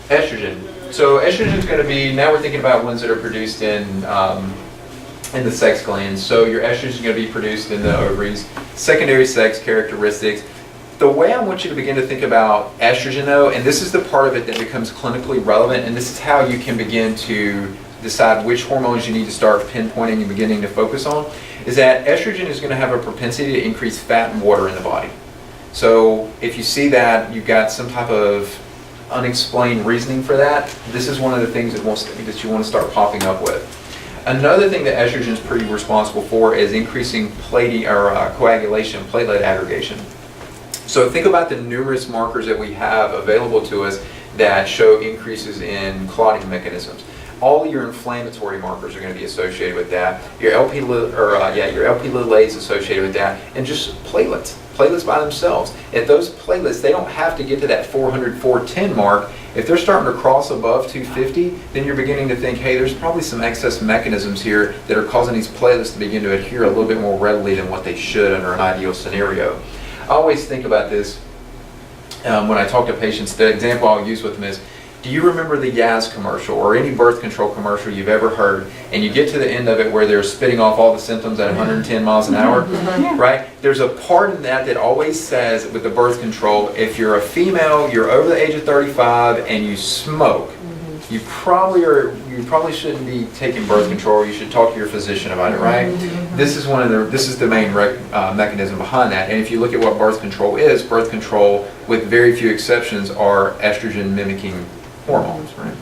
Estrogen. So estrogen is going to be, now we're thinking about ones that are produced in the sex glands. So your estrogen is going to be produced in the ovaries. Secondary sex characteristics. The way I want you to begin to think about estrogen though, and this is the part of it that becomes clinically relevant, and this is how you can begin to decide which hormones you need to start pinpointing and beginning to focus on, is that estrogen is going to have a propensity to increase fat and water in the body. So if you see that you've got some type of unexplained reasoning for that, this is one of the things that you want to start popping up with. Another thing that estrogen is pretty responsible for is increasing coagulation, platelet aggregation. So think about the numerous markers that we have available to us that show increases in clotting mechanisms. All your inflammatory markers are going to be associated with that. Your LP little is associated with that, and just platelets. Platelets by themselves. If those platelets, they don't have to get to that 400, 410 mark. If they're starting to cross above 250, then you're beginning to think, hey, there's probably some excess mechanisms here that are causing these platelets to begin to adhere a little bit more readily than what they should under an ideal scenario. I always think about this when I talk to patients. The example I'll use with them is, do you remember the Yaz commercial or any birth control commercial you've ever heard, and you get to the end of it where they're spitting off all the symptoms at 110 miles an hour, right? There's a part in that that always says with the birth control, if you're a female, you're over the age of 35, and you smoke, you probably shouldn't be taking birth control, or you should talk to your physician about it, right? This is the main mechanism behind that. And if you look at what birth control is, birth control, with very few exceptions, are estrogen mimicking hormones, right?